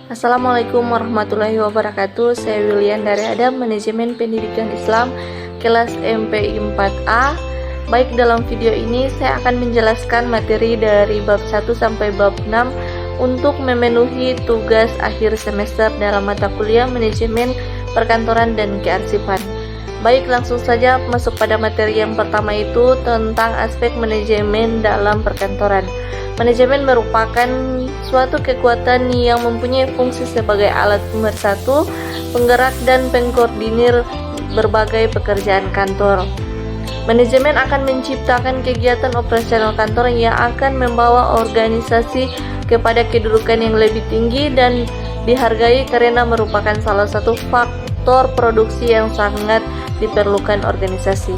Assalamualaikum warahmatullahi wabarakatuh. Saya Willian dari Adam, Manajemen Pendidikan Islam, kelas MPI 4A. Baik, dalam video ini saya akan menjelaskan materi dari bab 1 sampai bab 6 untuk memenuhi tugas akhir semester dalam mata kuliah Manajemen Perkantoran dan Kearsipan. Baik, langsung saja masuk pada materi yang pertama, itu tentang aspek manajemen dalam perkantoran. Manajemen merupakan suatu kekuatan yang mempunyai fungsi sebagai alat pemersatu, penggerak, dan pengkoordinir berbagai pekerjaan kantor. Manajemen akan menciptakan kegiatan operasional kantor yang akan membawa organisasi kepada kedudukan yang lebih tinggi dan dihargai karena merupakan salah satu faktor produksi yang sangat diperlukan organisasi.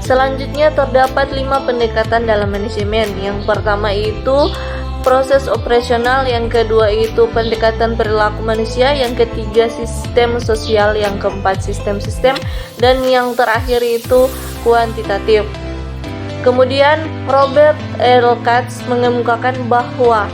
Selanjutnya terdapat 5 pendekatan dalam manajemen. Yang pertama itu proses operasional, yang kedua itu pendekatan perilaku manusia, yang ketiga sistem sosial, yang keempat sistem-sistem, dan yang terakhir itu kuantitatif. Kemudian Robert L. Katz mengemukakan bahwa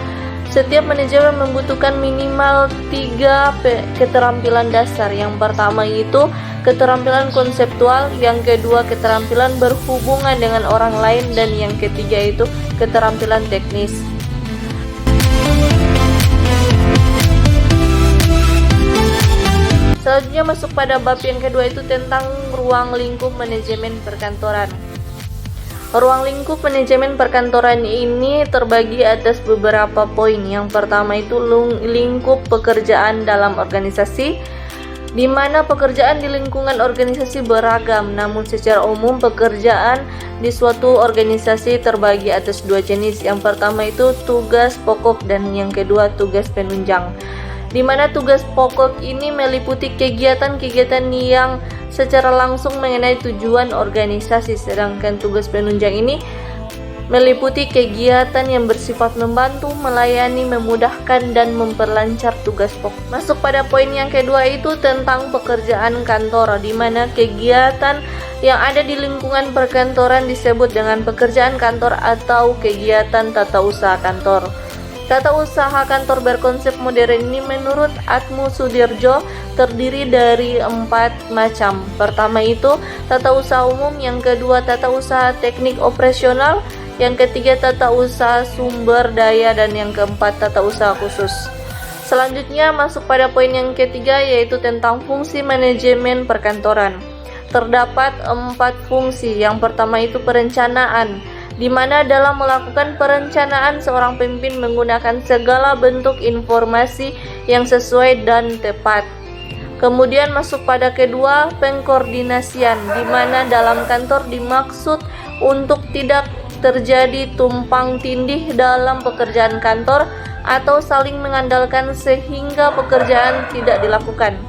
setiap manajemen membutuhkan minimal 3 keterampilan dasar. Yang pertama itu keterampilan konseptual, yang kedua keterampilan berhubungan dengan orang lain, dan yang ketiga itu keterampilan teknis. Selanjutnya masuk pada bab yang kedua, itu tentang ruang lingkup manajemen perkantoran. Ruang lingkup manajemen perkantoran ini terbagi atas beberapa poin. Yang pertama itu lingkup pekerjaan dalam organisasi, di mana pekerjaan di lingkungan organisasi beragam, namun secara umum pekerjaan di suatu organisasi terbagi atas 2 jenis. Yang pertama itu tugas pokok dan yang kedua tugas penunjang. Di mana tugas pokok ini meliputi kegiatan-kegiatan yang secara langsung mengenai tujuan organisasi, sedangkan tugas penunjang ini meliputi kegiatan yang bersifat membantu, melayani, memudahkan, dan memperlancar tugas pokok. Masuk pada poin yang kedua, itu tentang pekerjaan kantor, di mana kegiatan yang ada di lingkungan perkantoran disebut dengan pekerjaan kantor atau kegiatan tata usaha kantor. Tata usaha kantor berkonsep modern ini menurut Atmo Sudirjo terdiri dari 4 macam. Pertama itu tata usaha umum, yang kedua tata usaha teknik operasional, yang ketiga tata usaha sumber daya, dan yang keempat tata usaha khusus. Selanjutnya masuk pada poin yang ketiga, yaitu tentang fungsi manajemen perkantoran. Terdapat 4 fungsi. Yang pertama itu perencanaan, di mana dalam melakukan perencanaan seorang pemimpin menggunakan segala bentuk informasi yang sesuai dan tepat. Kemudian masuk pada kedua, pengkoordinasian, di mana dalam kantor dimaksud untuk tidak terjadi tumpang tindih dalam pekerjaan kantor atau saling mengandalkan sehingga pekerjaan tidak dilakukan.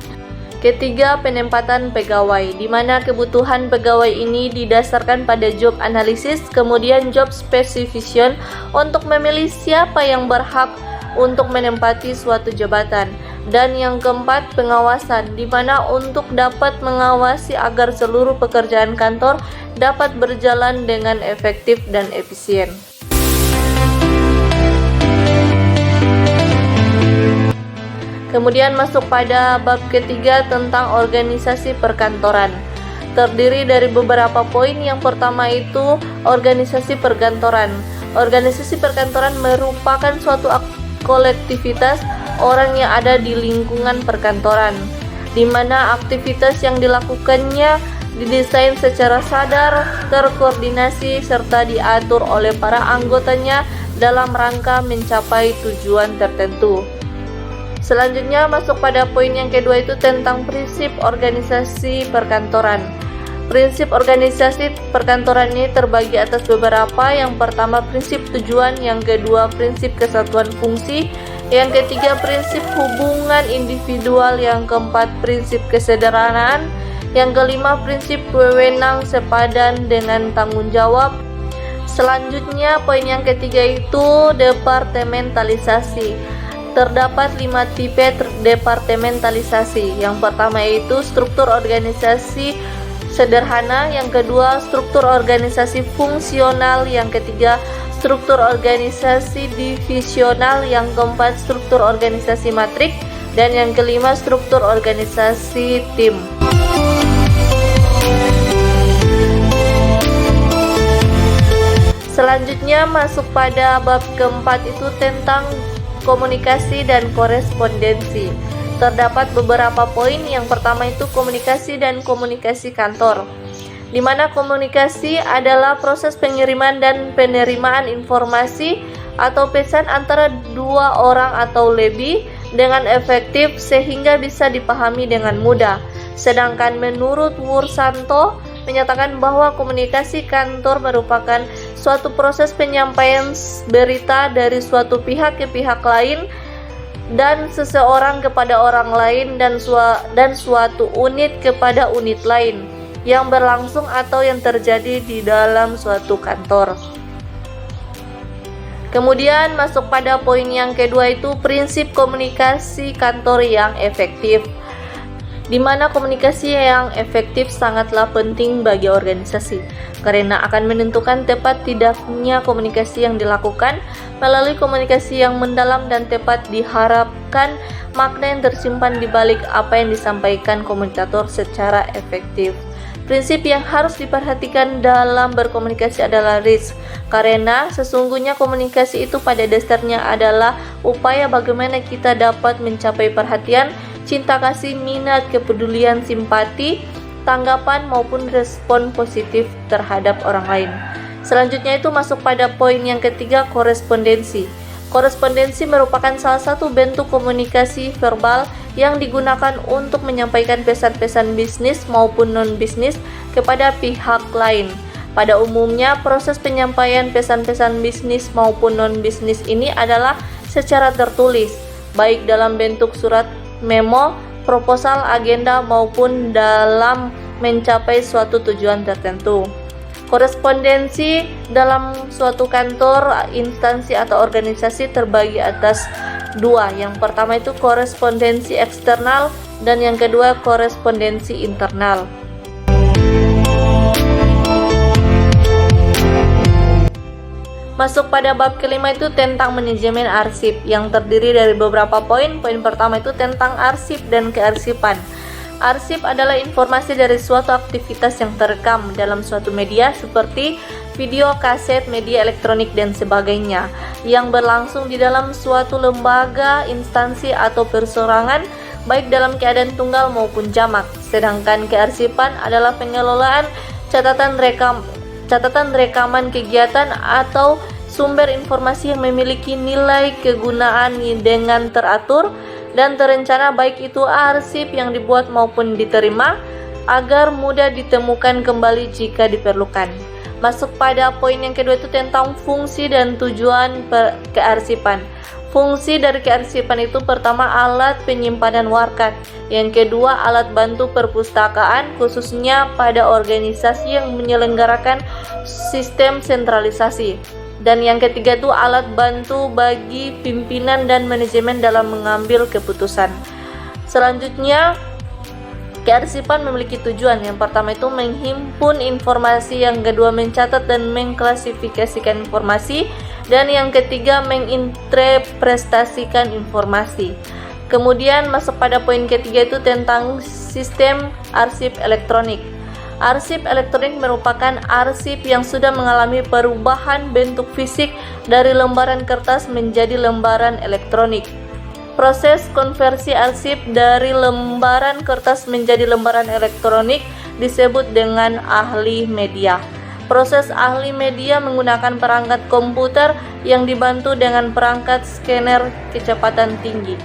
Ketiga, penempatan pegawai, di mana kebutuhan pegawai ini didasarkan pada job analisis, kemudian job specification untuk memilih siapa yang berhak untuk menempati suatu jabatan. Dan yang keempat, pengawasan, di mana untuk dapat mengawasi agar seluruh pekerjaan kantor dapat berjalan dengan efektif dan efisien. Kemudian masuk pada bab ketiga tentang organisasi perkantoran. Terdiri dari beberapa poin. Yang pertama itu organisasi perkantoran. Organisasi perkantoran merupakan suatu kolektivitas orang yang ada di lingkungan perkantoran, di mana aktivitas yang dilakukannya didesain secara sadar, terkoordinasi, serta diatur oleh para anggotanya dalam rangka mencapai tujuan tertentu. Selanjutnya masuk pada poin yang kedua, itu tentang prinsip organisasi perkantoran. Prinsip organisasi perkantoran ini terbagi atas beberapa. Yang pertama prinsip tujuan, yang kedua prinsip kesatuan fungsi, yang ketiga prinsip hubungan individual, yang keempat prinsip kesederhanaan, yang kelima prinsip wewenang sepadan dengan tanggung jawab. Selanjutnya poin yang ketiga itu departementalisasi. Terdapat 5 tipe departementalisasi. Yang pertama yaitu struktur organisasi sederhana, yang kedua struktur organisasi fungsional, yang ketiga struktur organisasi divisional, yang keempat struktur organisasi matrik, dan yang kelima struktur organisasi tim. Selanjutnya masuk pada bab keempat, itu tentang komunikasi dan korespondensi. Terdapat beberapa poin. Yang pertama itu komunikasi dan komunikasi kantor, di mana komunikasi adalah proses pengiriman dan penerimaan informasi atau pesan antara dua orang atau lebih dengan efektif sehingga bisa dipahami dengan mudah. Sedangkan menurut Wursanto menyatakan bahwa komunikasi kantor merupakan suatu proses penyampaian berita dari suatu pihak ke pihak lain dan seseorang kepada orang lain dan suatu unit kepada unit lain yang berlangsung atau yang terjadi di dalam suatu kantor. Kemudian masuk pada poin yang kedua, itu prinsip komunikasi kantor yang efektif, di mana komunikasi yang efektif sangatlah penting bagi organisasi karena akan menentukan tepat tidaknya komunikasi yang dilakukan. Melalui komunikasi yang mendalam dan tepat diharapkan makna yang tersimpan di balik apa yang disampaikan komunikator secara efektif. Prinsip yang harus diperhatikan dalam berkomunikasi adalah risk, karena sesungguhnya komunikasi itu pada dasarnya adalah upaya bagaimana kita dapat mencapai perhatian, cinta kasih, minat, kepedulian, simpati, tanggapan maupun respon positif terhadap orang lain. Selanjutnya itu masuk pada poin yang ketiga, korespondensi. Korespondensi merupakan salah satu bentuk komunikasi verbal yang digunakan untuk menyampaikan pesan-pesan bisnis maupun non-bisnis kepada pihak lain. Pada umumnya, proses penyampaian pesan-pesan bisnis maupun non-bisnis ini adalah secara tertulis, baik dalam bentuk surat memo, proposal, agenda, maupun dalam mencapai suatu tujuan tertentu. Korespondensi dalam suatu kantor, instansi, atau organisasi terbagi atas dua. Yang pertama itu korespondensi eksternal dan yang kedua korespondensi internal. Masuk pada bab kelima, itu tentang manajemen arsip yang terdiri dari beberapa poin. Poin pertama itu tentang arsip dan kearsipan. Arsip adalah informasi dari suatu aktivitas yang terekam dalam suatu media seperti video, kaset, media elektronik, dan sebagainya yang berlangsung di dalam suatu lembaga, instansi, atau perseorangan, baik dalam keadaan tunggal maupun jamak. Sedangkan kearsipan adalah pengelolaan catatan rekaman kegiatan atau sumber informasi yang memiliki nilai kegunaan dengan teratur dan terencana, baik itu arsip yang dibuat maupun diterima, agar mudah ditemukan kembali jika diperlukan. Masuk pada poin yang kedua, itu tentang fungsi dan tujuan kearsipan. Fungsi dari kearsipan itu pertama alat penyimpanan warkat, yang kedua alat bantu perpustakaan khususnya pada organisasi yang menyelenggarakan sistem sentralisasi, dan yang ketiga itu alat bantu bagi pimpinan dan manajemen dalam mengambil keputusan. Selanjutnya, kearsipan memiliki tujuan. Yang pertama itu menghimpun informasi, yang kedua mencatat dan mengklasifikasikan informasi, dan yang ketiga menginterpretasikan informasi. Kemudian masuk pada poin ketiga, itu tentang sistem arsip elektronik. Arsip elektronik merupakan arsip yang sudah mengalami perubahan bentuk fisik dari lembaran kertas menjadi lembaran elektronik. Proses konversi arsip dari lembaran kertas menjadi lembaran elektronik disebut dengan ahli media. Proses ahli media menggunakan perangkat komputer yang dibantu dengan perangkat scanner kecepatan tinggi.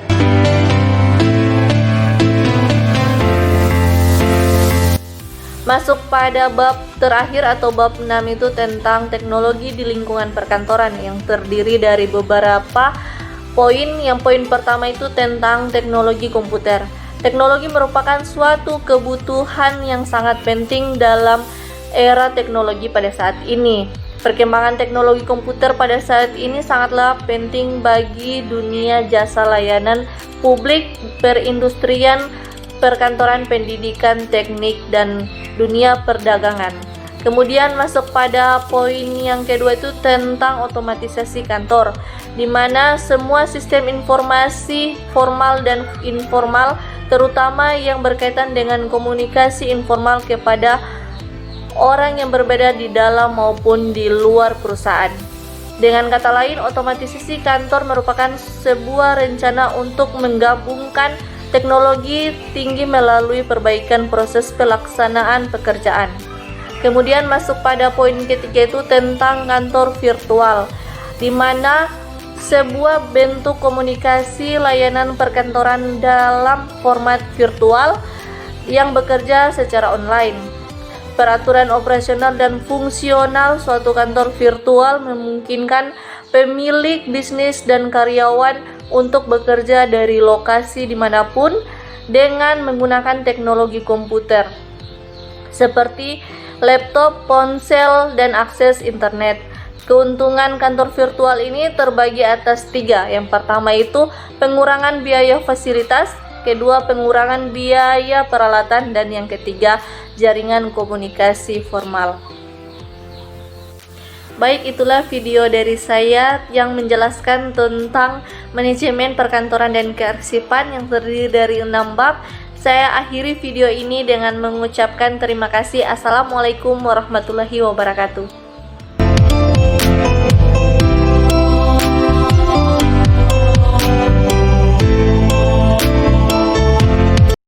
Masuk pada bab terakhir atau bab 6, itu tentang teknologi di lingkungan perkantoran yang terdiri dari beberapa poin. Yang poin pertama itu tentang teknologi komputer. Teknologi merupakan suatu kebutuhan yang sangat penting dalam era teknologi pada saat ini. Perkembangan teknologi komputer pada saat ini sangatlah penting bagi dunia jasa layanan publik, perindustrian, perkantoran, pendidikan, teknik, dan dunia perdagangan. Kemudian masuk pada poin yang kedua itu tentang otomatisasi kantor, di mana semua sistem informasi formal dan informal, terutama yang berkaitan dengan komunikasi informal kepada orang yang berbeda di dalam maupun di luar perusahaan. Dengan kata lain, otomatisasi kantor merupakan sebuah rencana untuk menggabungkan teknologi tinggi melalui perbaikan proses pelaksanaan pekerjaan. Kemudian masuk pada poin ketiga itu tentang kantor virtual, di mana sebuah bentuk komunikasi layanan perkantoran dalam format virtual yang bekerja secara online. Peraturan operasional dan fungsional suatu kantor virtual memungkinkan pemilik bisnis dan karyawan untuk bekerja dari lokasi dimanapun dengan menggunakan teknologi komputer seperti laptop, ponsel, dan akses internet. Keuntungan kantor virtual ini terbagi atas 3. Yang pertama itu pengurangan biaya fasilitas, kedua pengurangan biaya peralatan, dan yang ketiga jaringan komunikasi formal. Baik, itulah video dari saya yang menjelaskan tentang manajemen perkantoran dan kearsipan yang terdiri dari 6 bab. Saya akhiri video ini dengan mengucapkan terima kasih. Assalamualaikum warahmatullahi wabarakatuh.